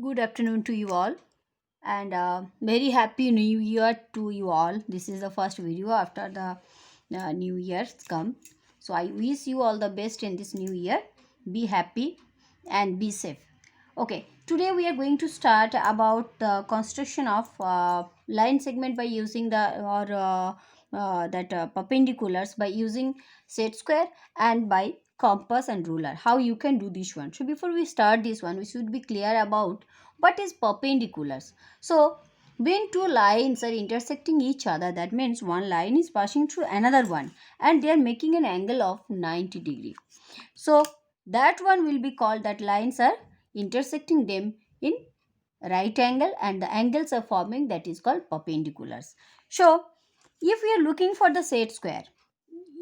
Good afternoon to you all, and very happy New Year to you all. This is the first video after the New Year's come. So I wish you all the best in this new year. Be happy and be safe. Okay, today we are going to start about the construction of line segment by using the or that perpendiculars by using set square and by compass and ruler. How you can do this one. So before we start this one, we should be clear about what is perpendiculars. So when two lines are intersecting each other, that means one line is passing through another one and they are making an angle of 90 degree. So that one will be called, that lines are intersecting them in right angle and the angles are forming, that is called perpendiculars. So if we are looking for the set square,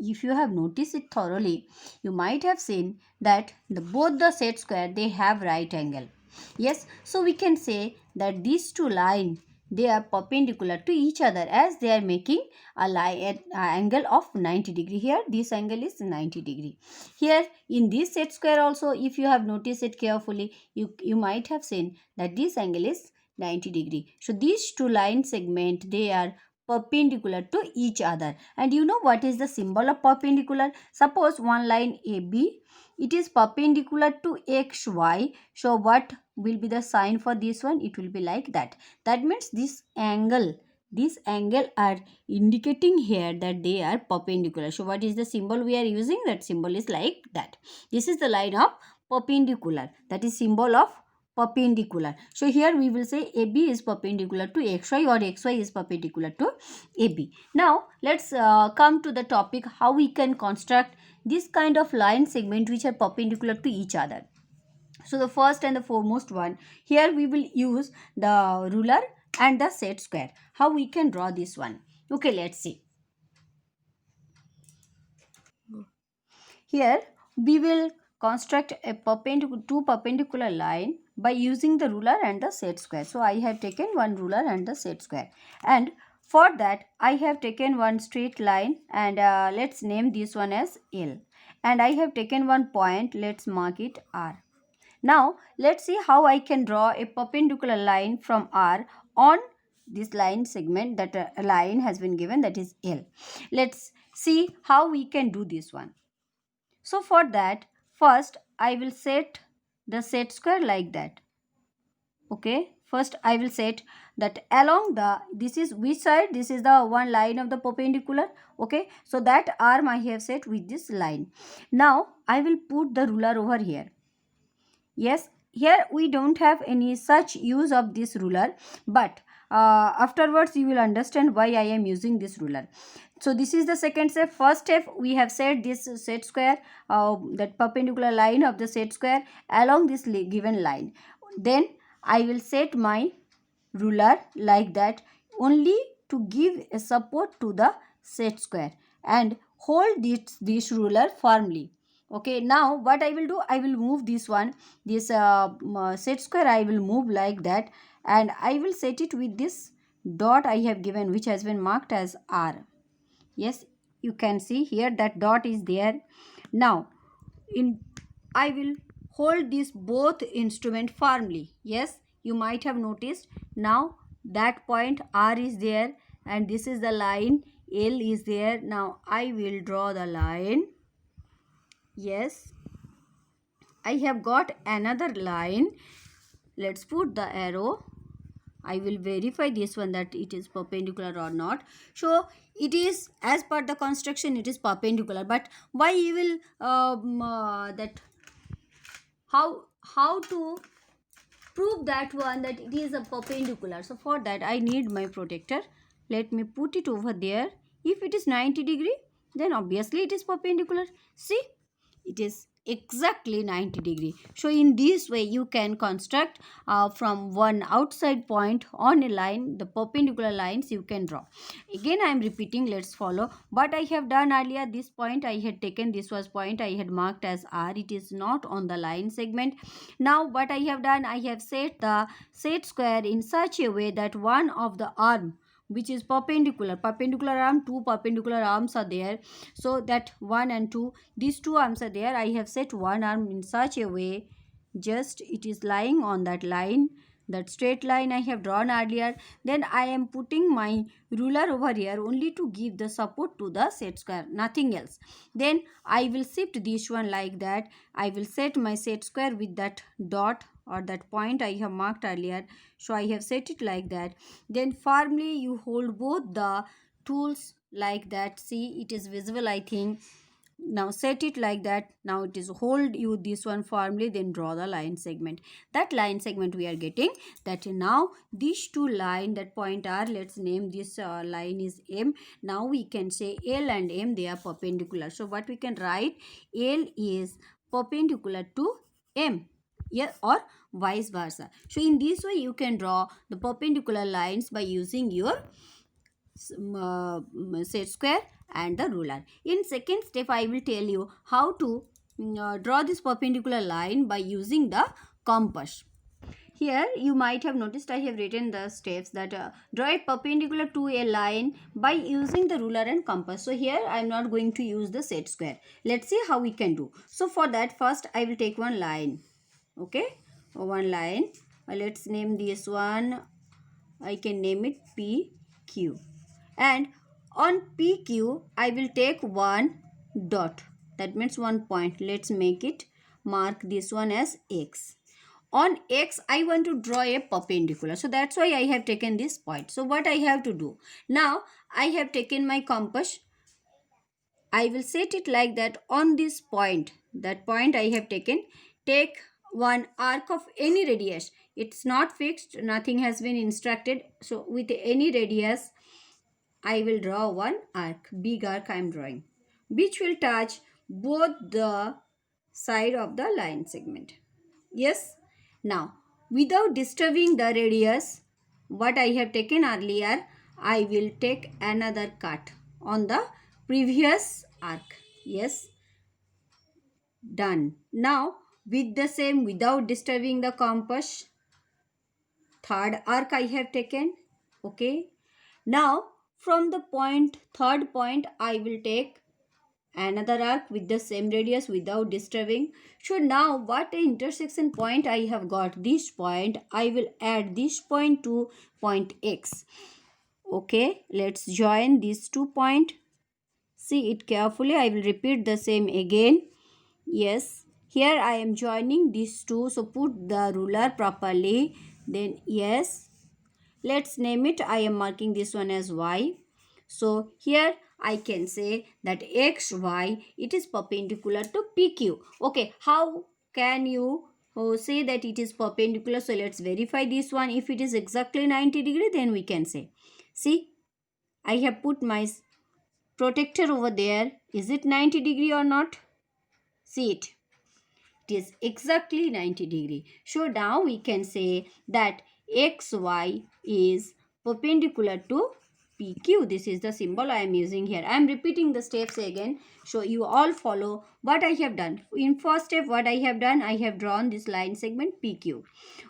if you have noticed it thoroughly, you might have seen that both the set square they have right angle. Yes, so we can say that these two lines they are perpendicular to each other as they are making a line at angle of 90 degree. Here this angle is 90 degree. Here in this set square also, if you have noticed it carefully, you might have seen that this angle is 90 degree. So these two line segment they are perpendicular to each other. And you know what is the symbol of perpendicular? Suppose one line AB, it is perpendicular to XY. So what will be the sign for this one? It will be like that. That means this angle are indicating here that they are perpendicular. So what is the symbol we are using? That symbol is like that. This is the line of perpendicular. That is symbol of perpendicular. So here we will say AB is perpendicular to XY or XY is perpendicular to AB. Now let's come to the topic how we can construct this kind of line segment which are perpendicular to each other. So the first and the foremost one, here we will use the ruler and the set square. How we can draw this one? Okay, let's see. Here we will construct a two perpendicular line by using the ruler and the set square. So I have taken one ruler and the set square, and for that I have taken one straight line, and let's name this one as L, and I have taken one point, let's mark it R. Now let's see how I can draw a perpendicular line from R on this line segment. That a line has been given, that is L. Let's see how we can do this one. So for that, first I will set the set square like that. Okay, first I will set that along the, this is which side? This is the one line of the perpendicular. Okay, so that arm I have set with this line. Now I will put the ruler over here. Yes, here we don't have any such use of this ruler, but afterwards you will understand why I am using this ruler. So this is the second step. First step, we have set this set square, that perpendicular line of the set square along this given line. Then I will set my ruler like that, only to give a support to the set square and hold this ruler firmly. Okay, now what I will do, I will move this one, this set square I will move like that, and I will set it with this dot I have given, which has been marked as R. Yes, you can see here that dot is there. Now in I will hold this both instrument firmly. Yes, you might have noticed. Now that point R is there and this is the line L is there. Now I will draw the line. Yes, I have got another line. Let's put the arrow. I will verify this one that it is perpendicular or not. So it is, as per the construction, it is perpendicular. But why you will that how to prove that one that it is a perpendicular? So for that I need my protector. Let me put it over there. If it is 90 degree, then obviously it is perpendicular. See, it is exactly 90 degree. So in this way you can construct from one outside point on a line the perpendicular lines you can draw. Again I am repeating, let's follow what I have done earlier. This point I had taken, this was point I had marked as R, it is not on the line segment. Now what I have done, I have set the set square in such a way that one of the arm which is perpendicular arm, two perpendicular arms are there, so that 1 and 2, these two arms are there. I have set one arm in such a way, just it is lying on that line, that straight line I have drawn earlier. Then I am putting my ruler over here only to give the support to the set square, nothing else. Then I will shift this one like that. I will set my set square with that dot or that point I have marked earlier. So I have set it like that. Then firmly you hold both the tools like that. See, it is visible, I think. Now set it like that. Now it is hold you this one firmly, then draw the line segment. That line segment we are getting that. Now these two line that point are, let's name this line is M. Now we can say L and M, they are perpendicular. So what we can write, L is perpendicular to M, yeah, or vice versa. So in this way you can draw the perpendicular lines by using your set square and the ruler. In second step I will tell you how to draw this perpendicular line by using the compass. Here you might have noticed I have written the steps that draw a perpendicular to a line by using the ruler and compass. So here I am not going to use the set square. Let's see how we can do. So for that, first I will take one line. Okay, one line. Let's name this one. I can name it PQ. And on PQ I will take one dot, that means one point. Let's make it, mark this one as X. On X I want to draw a perpendicular, so that's why I have taken this point. So what I have to do now, I have taken my compass. I will set it like that on this point. That point I have taken. Take one arc of any radius. It's not fixed, nothing has been instructed. So with any radius I will draw one arc, big arc I am drawing, which will touch both the side of the line segment. Yes. Now, without disturbing the radius, what I have taken earlier, I will take another cut on the previous arc. Yes. Done. Now, with the same, without disturbing the compass, third arc I have taken. Okay. Now, from the point, third point, I will take another arc with the same radius without disturbing. So now what intersection point I have got, this point, I will add this point to point X. Okay, let's join these 2 points. See it carefully. I will repeat the same again. Yes, here I am joining these two. So put the ruler properly. Then yes, let's name it. I am marking this one as Y. So here I can say that XY, it is perpendicular to PQ. Okay, how can you say that it is perpendicular? So let's verify this one. If it is exactly 90 degree, then we can say. See, I have put my protector over there. Is it 90 degree or not? See it. It is exactly 90 degree. So now we can say that XY is perpendicular to PQ. This is the symbol I am using here. I am repeating the steps again, so you all follow what I have done. In first step, what I have done, I have drawn this line segment PQ.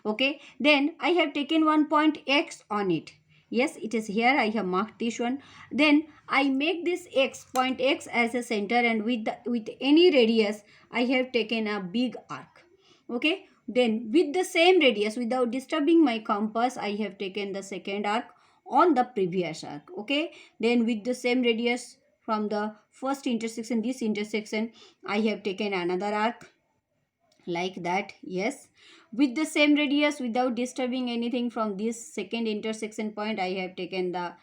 Okay, then I have taken one point X on it. Yes, it is here. I have marked this one. Then I make this X, point X as a center, and with any radius, I have taken a big arc. Okay, then with the same radius, without disturbing my compass, I have taken the second arc on the previous arc. Okay, then with the same radius from the first intersection, this intersection, I have taken another arc like that. Yes, with the same radius, without disturbing anything from this second intersection point, I have taken the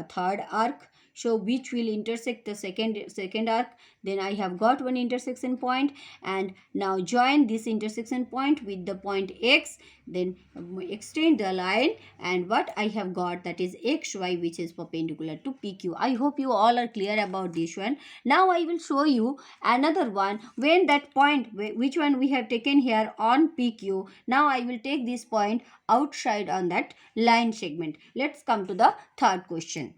third arc, so which will intersect the second arc. Then I have got one intersection point, and now join this intersection point with the point X, then extend the line, and what I have got, that is XY, which is perpendicular to PQ. I hope you all are clear about this one. Now I will show you another one when that point, which one we have taken here on PQ. Now I will take this point outside on that line segment. Let's come to the third question.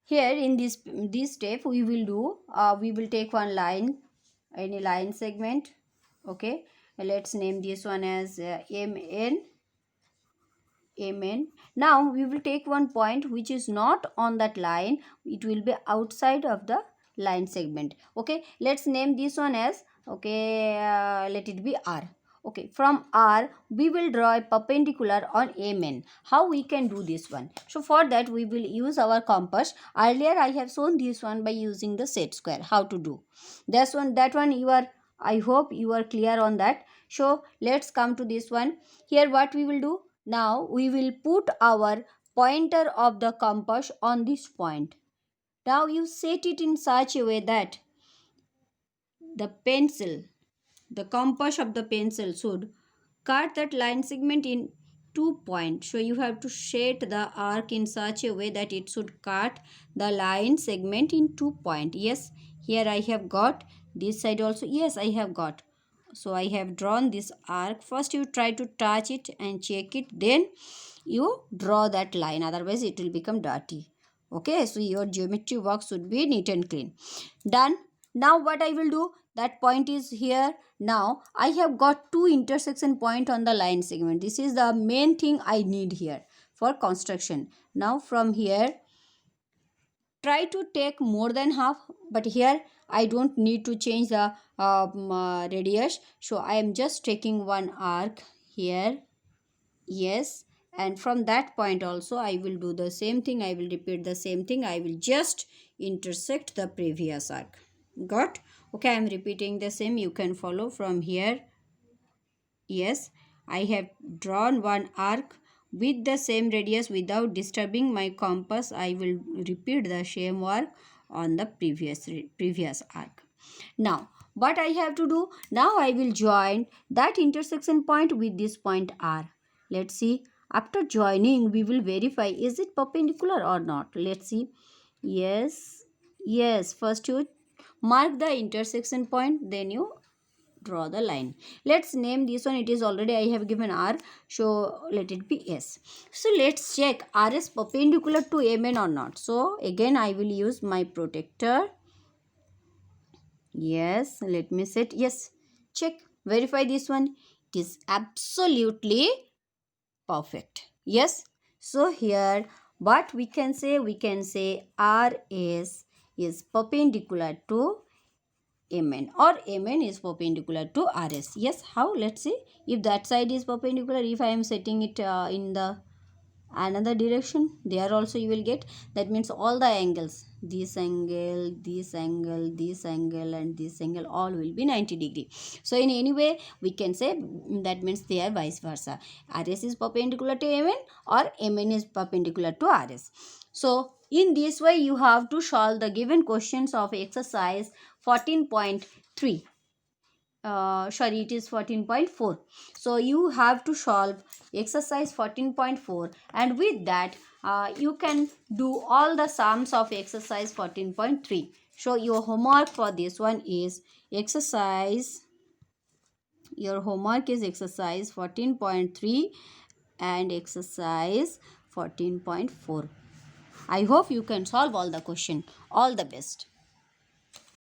Here in this step we will do, we will take one line, any line segment. Okay, let's name this one as MN. Now we will take one point which is not on that line, it will be outside of the line segment. Okay, let's name this one as, okay, let it be R. Okay, from R, we will draw a perpendicular on MN. How we can do this one? So for that, we will use our compass. Earlier, I have shown this one by using the set square. How to do? That one you are, I hope you are clear on that. So let's come to this one. Here what we will do? Now we will put our pointer of the compass on this point. Now you set it in such a way that the pencil, the compass of the pencil should cut that line segment in 2 points. So you have to set the arc in such a way that it should cut the line segment in 2 points. Yes, here I have got, this side also, yes, I have got. So I have drawn this arc. First you try to touch it and check it, then you draw that line, otherwise it will become dirty. Okay, so your geometry work should be neat and clean. Done. Now what I will do, that point is here. Now I have got two intersection point on the line segment. This is the main thing I need here for construction. Now from here, try to take more than half, but here I don't need to change the radius, so I am just taking one arc here. Yes, and from that point also I will do the same thing. I will repeat the same thing. I will just intersect the previous arc. Got? Okay, I am repeating the same. You can follow from here. Yes, I have drawn one arc with the same radius without disturbing my compass. I will repeat the same work on the previous arc. Now what I have to do, now I will join that intersection point with this point R. Let's see, after joining we will verify is it perpendicular or not. Let's see. Yes, first you mark the intersection point, then you draw the line. Let's name this one, it is already I have given R, so let it be S. So let's check R is perpendicular to MN or not. So again I will use my protractor. Yes, let me set. Yes, check, verify this one. It is absolutely perfect. Yes, so here what we can say, RS is perpendicular to MN, or MN is perpendicular to RS. Yes, how? Let's see. If that side is perpendicular, if I am setting it in the another direction, there also you will get, that means all the angles, this angle, this angle, this angle and this angle, all will be 90 degree. So in any way we can say, that means they are vice versa. RS is perpendicular to MN or MN is perpendicular to RS. So in this way you have to solve the given questions of exercise 14.3. Sorry, it is 14.4. So you have to solve exercise 14.4, and with that you can do all the sums of exercise 14.3. So your homework for this one is exercise 14.3 and exercise 14.4. I hope you can solve all the question. All the best.